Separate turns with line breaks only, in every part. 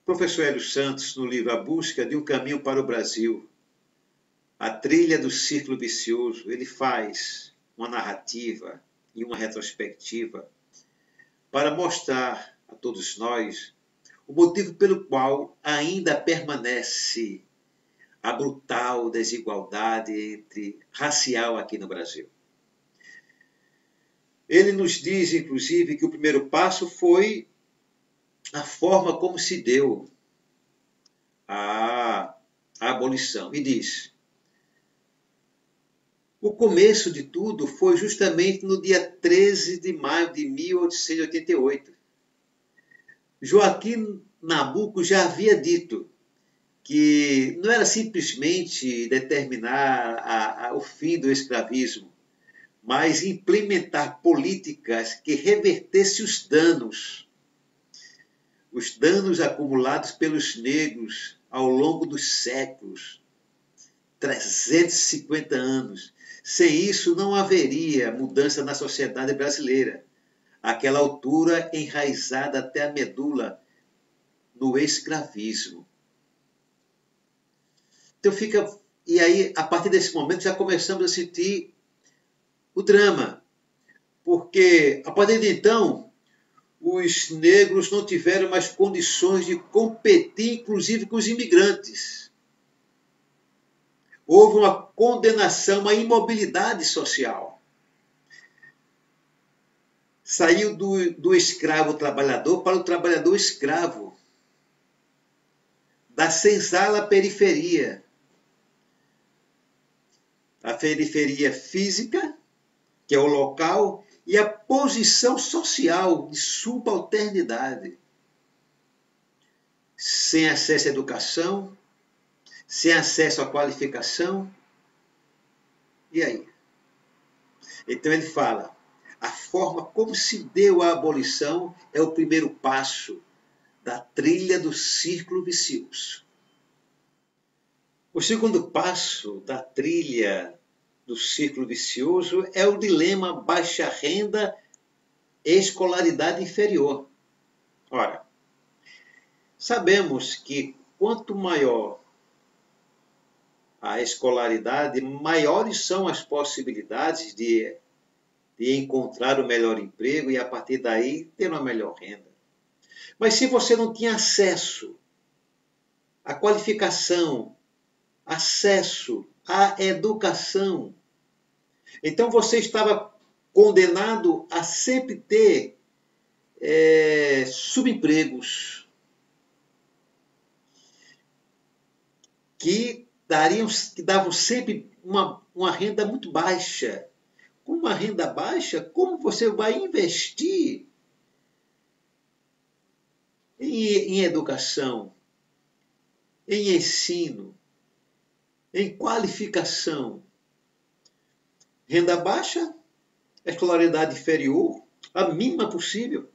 Professor Hélio Santos, no livro A Busca de um Caminho para o Brasil, a trilha do círculo vicioso, ele faz uma narrativa e uma retrospectiva para mostrar a todos nós o motivo pelo qual ainda permanece a brutal desigualdade racial aqui no Brasil. Ele nos diz, inclusive, que o primeiro passo foi a forma como se deu a abolição. E diz: o começo de tudo foi justamente no dia 13 de maio de 1888. Joaquim Nabuco já havia dito que não era simplesmente determinar o fim do escravismo, mas implementar políticas que revertessem os danos acumulados pelos negros ao longo dos séculos, 350 anos. Sem isso, não haveria mudança na sociedade brasileira, àquela altura enraizada até a medula no escravismo. Então e aí, a partir desse momento, já começamos a sentir o drama, porque a partir de então, os negros não tiveram mais condições de competir, inclusive com os imigrantes. Houve uma condenação, uma imobilidade social. Saiu do escravo trabalhador para o trabalhador escravo, da senzala à periferia. A periferia física, que é o local, e a posição social de subalternidade. Sem acesso à educação, sem acesso à qualificação. E aí? Então ele fala, a forma como se deu a abolição é o primeiro passo da trilha do círculo vicioso. O segundo passo da trilha do círculo vicioso é o dilema baixa renda e escolaridade inferior. Ora, sabemos que quanto maior a escolaridade, maiores são as possibilidades de encontrar o melhor emprego e, a partir daí, ter uma melhor renda. Mas se você não tinha acesso à qualificação, acesso à educação, então você estava condenado a sempre ter subempregos que davam sempre uma renda muito baixa. Com uma renda baixa, como você vai investir em educação, em ensino, em qualificação? Renda baixa, escolaridade inferior, a mínima possível.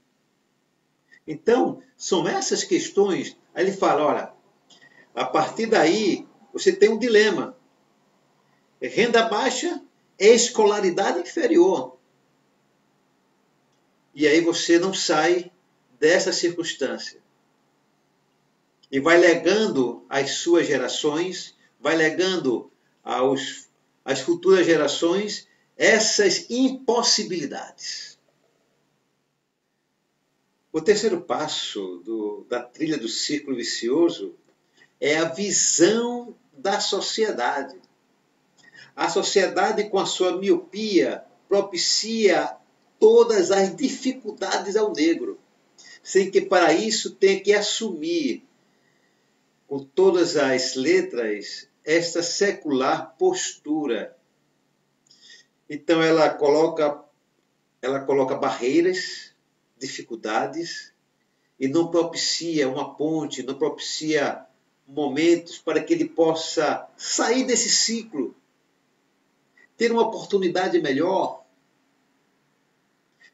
Então, são essas questões. Aí ele fala, olha, a partir daí, você tem um dilema. Renda baixa é escolaridade inferior. E aí você não sai dessa circunstância. E vai legando às suas gerações, vai legando às futuras gerações essas impossibilidades. O terceiro passo da trilha do círculo vicioso é a visão da sociedade. A sociedade, com a sua miopia, propicia todas as dificuldades ao negro, sem que para isso tenha que assumir, com todas as letras, esta secular postura. Então ela coloca barreiras, dificuldades, e não propicia uma ponte, não propicia momentos para que ele possa sair desse ciclo, ter uma oportunidade melhor.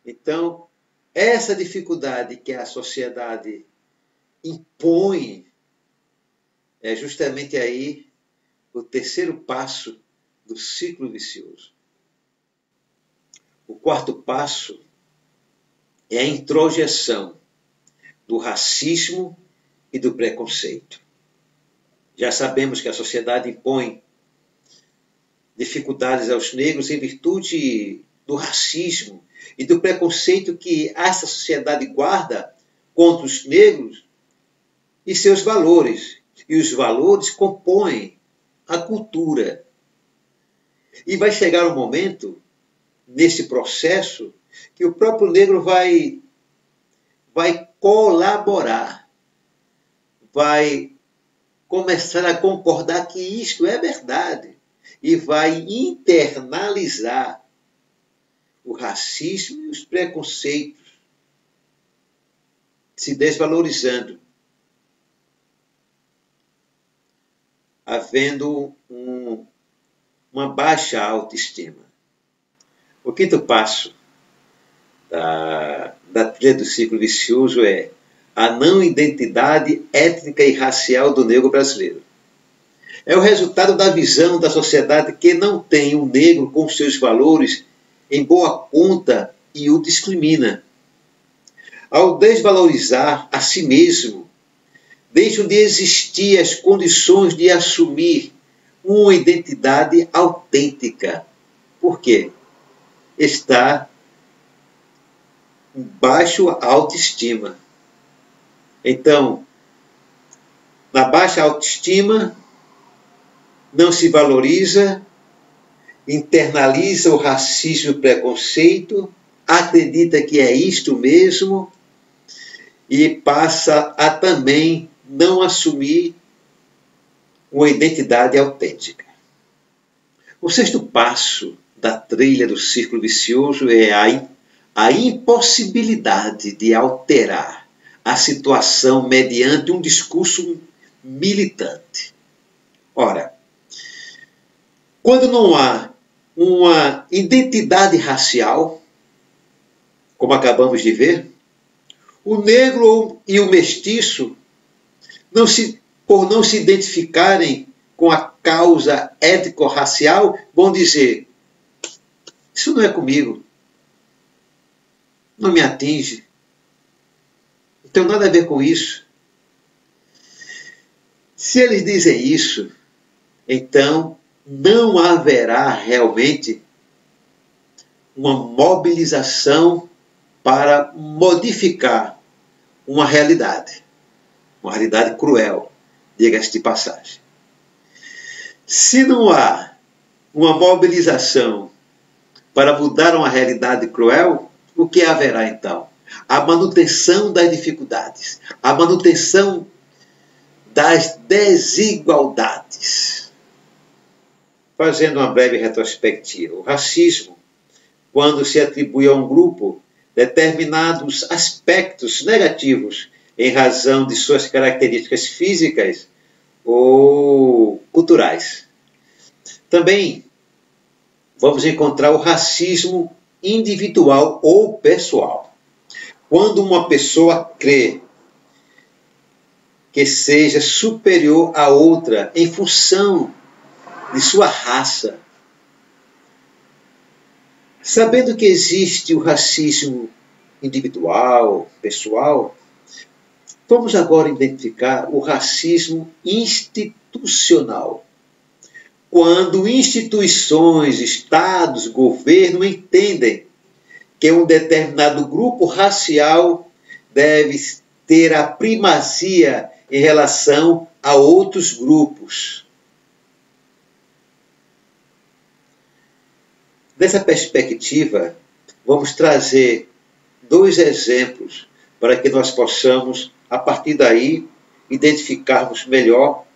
Então, essa dificuldade que a sociedade impõe é justamente aí o terceiro passo do ciclo vicioso. O quarto passo é a introjeção do racismo e do preconceito. Já sabemos que a sociedade impõe dificuldades aos negros em virtude do racismo e do preconceito que essa sociedade guarda contra os negros e seus valores. E os valores compõem a cultura. E vai chegar um momento, nesse processo, que o próprio negro vai colaborar, vai começar a concordar que isto é verdade e vai internalizar o racismo e os preconceitos, se desvalorizando, havendo uma baixa autoestima. O quinto passo da trilha do ciclo vicioso é a não identidade étnica e racial do negro brasileiro. É o resultado da visão da sociedade que não tem o negro com seus valores em boa conta e o discrimina. Ao desvalorizar a si mesmo, deixam de existir as condições de assumir uma identidade autêntica. Por quê? Está em baixa autoestima. Então, na baixa autoestima, não se valoriza, internaliza o racismo e o preconceito, acredita que é isto mesmo e passa a também não assumir uma identidade autêntica. O sexto passo da trilha do círculo vicioso é a impossibilidade de alterar a situação mediante um discurso militante. Ora, quando não há uma identidade racial, como acabamos de ver, o negro e o mestiço, por não se identificarem com a causa étnico-racial, vão dizer: isso não é comigo, não me atinge, não tenho nada a ver com isso. Se eles dizem isso, então não haverá realmente uma mobilização para modificar uma realidade cruel, diga-se de passagem. Se não há uma mobilização para mudar uma realidade cruel, o que haverá então? A manutenção das dificuldades, a manutenção das desigualdades. Fazendo uma breve retrospectiva, o racismo, quando se atribui a um grupo determinados aspectos negativos em razão de suas características físicas ou culturais. Também vamos encontrar o racismo individual ou pessoal. Quando uma pessoa crê que seja superior a outra em função de sua raça, sabendo que existe o racismo individual, pessoal, vamos agora identificar o racismo institucional. Quando instituições, estados, governo entendem que um determinado grupo racial deve ter a primazia em relação a outros grupos. Nessa perspectiva, vamos trazer 2 exemplos para que nós possamos, a partir daí, identificarmos melhor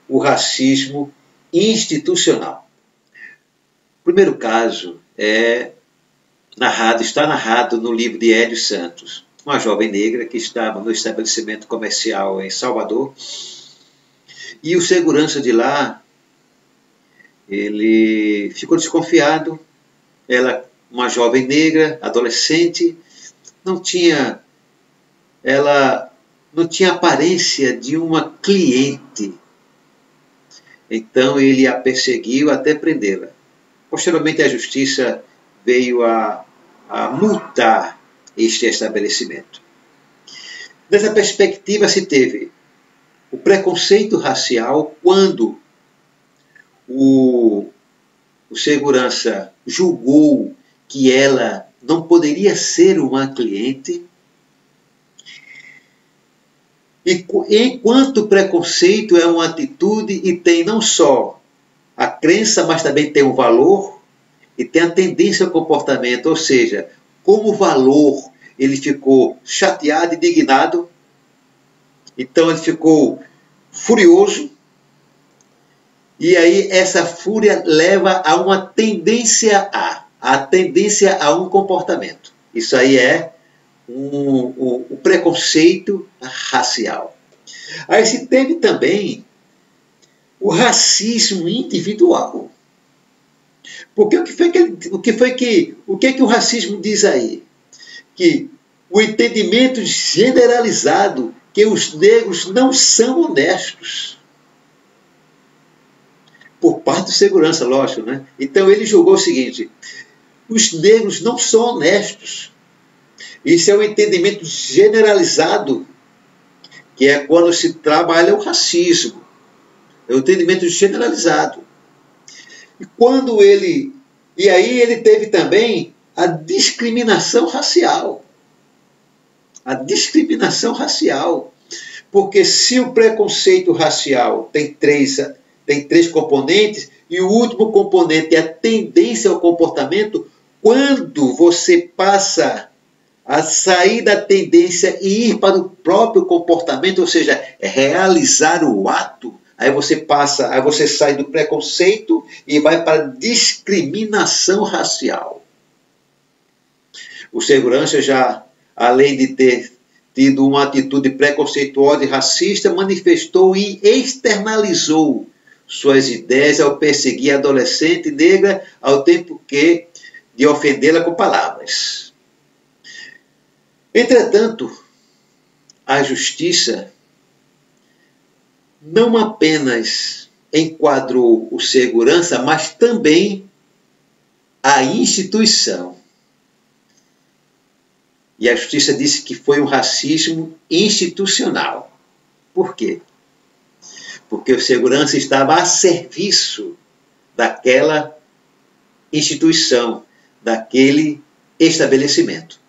o racismo institucional. O primeiro caso está narrado no livro de Hélio Santos, uma jovem negra que estava no estabelecimento comercial em Salvador, e o segurança de lá, ele ficou desconfiado. Ela, uma jovem negra, adolescente, ela não tinha aparência de uma cliente. Então ele a perseguiu até prendê-la. Posteriormente a justiça veio a multar este estabelecimento. Nessa perspectiva se teve o preconceito racial quando o segurança julgou que ela não poderia ser uma cliente. E enquanto o preconceito é uma atitude e tem não só a crença, mas também tem o valor e tem a tendência ao comportamento, ou seja, como valor ele ficou chateado, indignado, então ele ficou furioso, e aí essa fúria leva a uma tendência a um comportamento. Isso aí é o preconceito racial. Aí se teve também o racismo individual. Porque o que o racismo diz aí? Que o entendimento generalizado que os negros não são honestos. Por parte do segurança, lógico, né? Então ele julgou o seguinte: os negros não são honestos. Isso é um entendimento generalizado, que é quando se trabalha o racismo. É um entendimento generalizado. E aí ele teve também a discriminação racial. A discriminação racial. Porque se o preconceito racial tem três componentes, e o último componente é a tendência ao comportamento, quando você passa a sair da tendência e ir para o próprio comportamento, ou seja, realizar o ato, aí você sai do preconceito e vai para a discriminação racial. O segurança já, além de ter tido uma atitude preconceituosa e racista, manifestou e externalizou suas ideias ao perseguir a adolescente negra, ao tempo que de ofendê-la com palavras. Entretanto, a justiça não apenas enquadrou o segurança, mas também a instituição. E a justiça disse que foi um racismo institucional. Por quê? Porque o segurança estava a serviço daquela instituição, daquele estabelecimento.